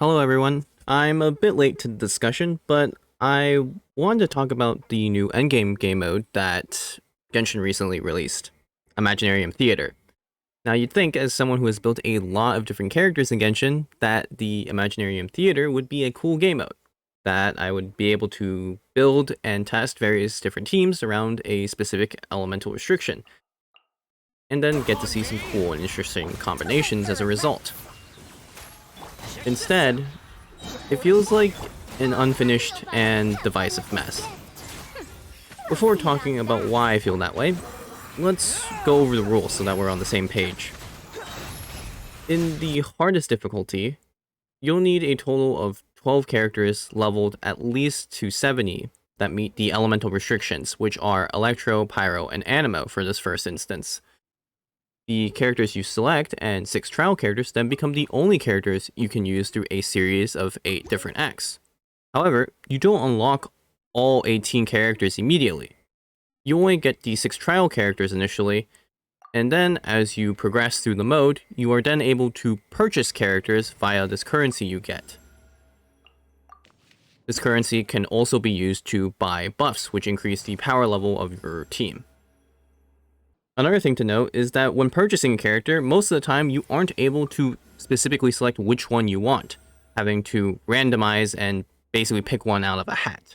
Hello everyone. I'm a bit late to the discussion, but I wanted to talk about the new endgame game mode that Genshin recently released, Imaginarium Theater. Now you'd think, as someone who has built a lot of different characters in Genshin, that the Imaginarium Theater would be a cool game mode, that I would be able to build and test various different teams around a specific elemental restriction, and then get to see some cool and interesting combinations as a result. Instead, it feels like an unfinished and divisive mess. Before talking about why I feel that way, let's go over the rules so that we're on the same page. In the hardest difficulty, you'll need a total of 12 characters leveled at least to 70 that meet the elemental restrictions, which are Electro, Pyro, and Anemo for this first instance. The characters you select and 6 trial characters then become the only characters you can use through a series of 8 different acts. However, you don't unlock all 18 characters immediately. You only get the 6 trial characters initially, and then as you progress through the mode, you are then able to purchase characters via this currency you get. This currency can also be used to buy buffs, which increase the power level of your team. Another thing to note is that when purchasing a character, most of the time you aren't able to specifically select which one you want, having to randomize and basically pick one out of a hat.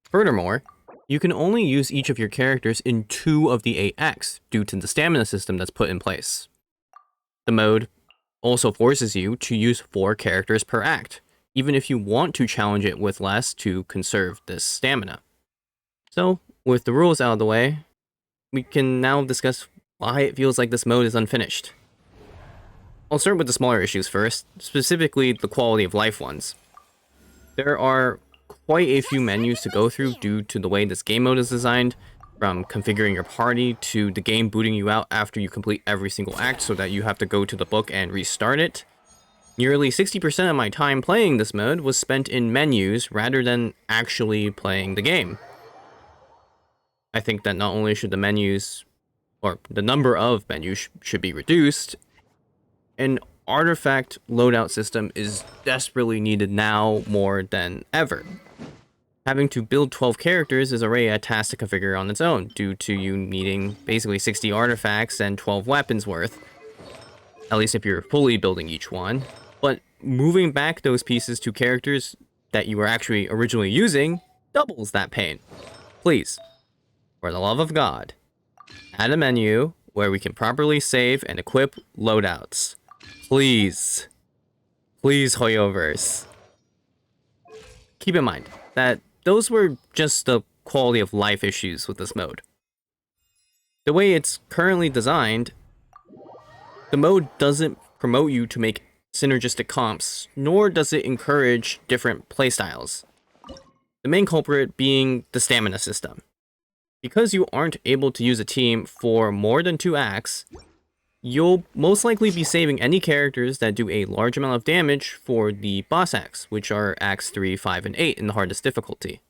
Furthermore, you can only use each of your characters in 2 of the 8 acts due to the stamina system that's put in place. The mode also forces you to use 4 characters per act, even if you want to challenge it with less to conserve this stamina. So, with the rules out of the way, we can now discuss why it feels like this mode is unfinished. I'll start with the smaller issues first, specifically the quality of life ones. There are quite a few menus to go through due to the way this game mode is designed, from configuring your party to the game booting you out after you complete every single act so that you have to go to the book and restart it. Nearly 60% of my time playing this mode was spent in menus rather than actually playing the game. I think that not only should the menus, or the number of menus should be reduced, an artifact loadout system is desperately needed now more than ever. Having to build 12 characters is already a task to configure on its own, due to you needing basically 60 artifacts and 12 weapons worth, at least if you're fully building each one. But moving back those pieces to characters that you were actually originally using doubles that pain. Please, for the love of God, add a menu where we can properly save and equip loadouts. Please. Please, Hoyoverse. Keep in mind that those were just the quality of life issues with this mode. The way it's currently designed, the mode doesn't promote you to make synergistic comps, nor does it encourage different playstyles. The main culprit being the stamina system. Because you aren't able to use a team for more than 2 acts, you'll most likely be saving any characters that do a large amount of damage for the boss acts, which are acts 3, 5, and 8 in the hardest difficulty.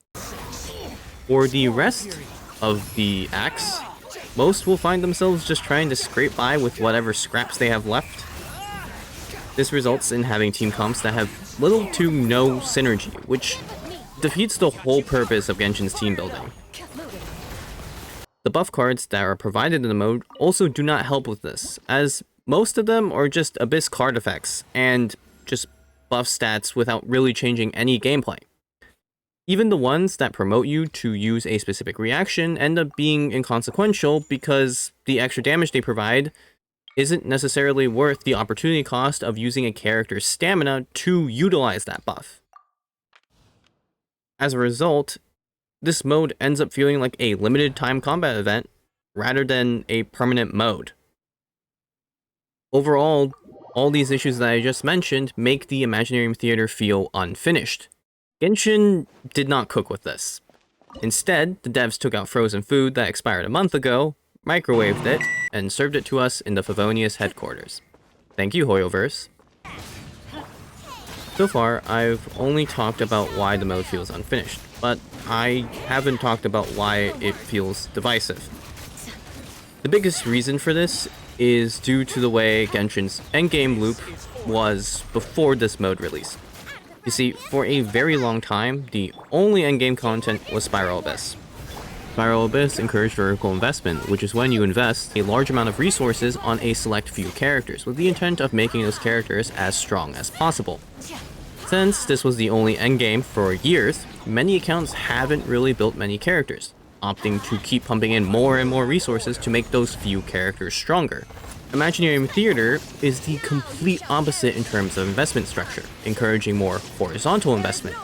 For the rest of the acts, most will find themselves just trying to scrape by with whatever scraps they have left. This results in having team comps that have little to no synergy, which defeats the whole purpose of Genshin's team building. The buff cards that are provided in the mode also do not help with this, as most of them are just Abyss card effects, and just buff stats without really changing any gameplay. Even the ones that promote you to use a specific reaction end up being inconsequential because the extra damage they provide isn't necessarily worth the opportunity cost of using a character's stamina to utilize that buff. As a result, this mode ends up feeling like a limited time combat event rather than a permanent mode. Overall, all these issues that I just mentioned make the Imaginarium Theater feel unfinished. Genshin did not cook with this. Instead, the devs took out frozen food that expired a month ago, microwaved it, and served it to us in the Favonius headquarters. Thank you, Hoyoverse. So far, I've only talked about why the mode feels unfinished, but I haven't talked about why it feels divisive. The biggest reason for this is due to the way Genshin's endgame loop was before this mode release. You see, for a very long time, the only endgame content was Spiral Abyss. Spiral Abyss encouraged vertical investment, which is when you invest a large amount of resources on a select few characters, with the intent of making those characters as strong as possible. Since this was the only endgame for years, many accounts haven't really built many characters, opting to keep pumping in more and more resources to make those few characters stronger. Imaginarium Theater is the complete opposite in terms of investment structure, encouraging more horizontal investment,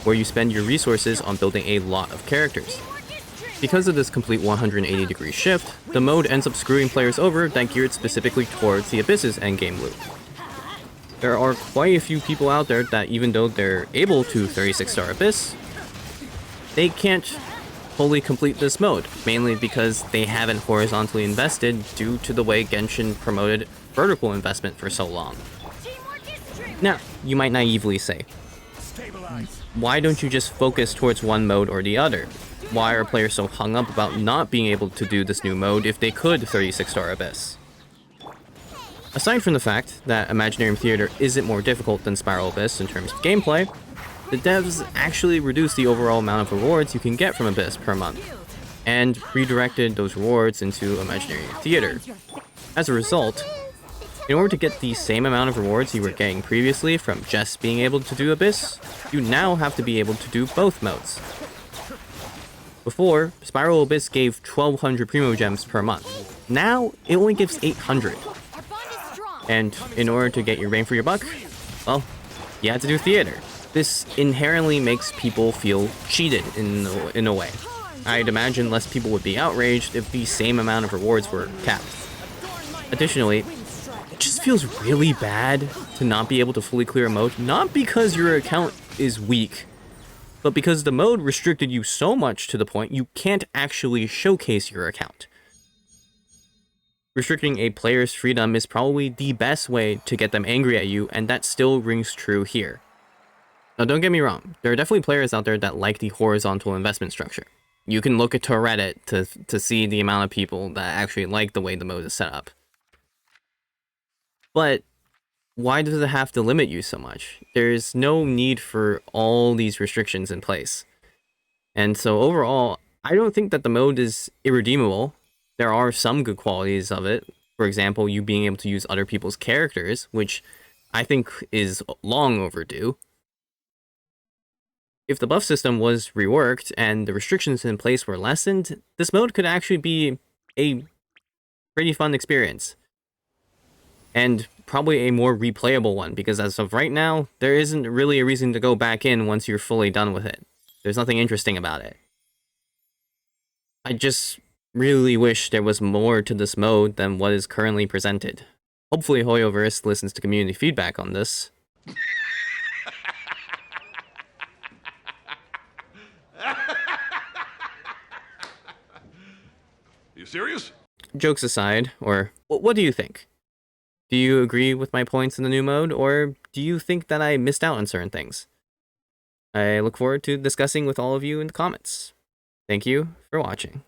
where you spend your resources on building a lot of characters. Because of this complete 180-degree shift, the mode ends up screwing players over that geared specifically towards the Abyss's endgame loop. There are quite a few people out there that, even though they're able to 36-star Abyss, they can't fully complete this mode, mainly because they haven't horizontally invested due to the way Genshin promoted vertical investment for so long. Now, you might naively say, why don't you just focus towards one mode or the other? Why are players so hung up about not being able to do this new mode if they could 36-star Abyss? Aside from the fact that Imaginarium Theater isn't more difficult than Spiral Abyss in terms of gameplay, the devs actually reduced the overall amount of rewards you can get from Abyss per month, and redirected those rewards into Imaginarium Theater. As a result, in order to get the same amount of rewards you were getting previously from just being able to do Abyss, you now have to be able to do both modes. Before, Spiral Abyss gave 1200 Primo Gems per month. Now, it only gives 800. And in order to get your bang for your buck, well, you had to do Theater. This inherently makes people feel cheated in a way. I'd imagine less people would be outraged if the same amount of rewards were capped. Additionally, it just feels really bad to not be able to fully clear a mode, not because your account is weak, but because the mode restricted you so much to the point you can't actually showcase your account. Restricting a player's freedom is probably the best way to get them angry at you, and that still rings true here. Now, don't get me wrong, there are definitely players out there that like the horizontal investment structure. You can look at Reddit to see the amount of people that actually like the way the mode is set up. But why does it have to limit you so much? There's no need for all these restrictions in place. And so overall, I don't think that the mode is irredeemable. There are some good qualities of it. For example, you being able to use other people's characters, which I think is long overdue. If the buff system was reworked and the restrictions in place were lessened, this mode could actually be a pretty fun experience. And probably a more replayable one, because as of right now, there isn't really a reason to go back in once you're fully done with it. There's nothing interesting about it. I just really wish there was more to this mode than what is currently presented. Hopefully Hoyoverse listens to community feedback on this. You serious? Jokes aside, or what do you think? Do you agree with my points in the new mode, or do you think that I missed out on certain things? I look forward to discussing with all of you in the comments. Thank you for watching.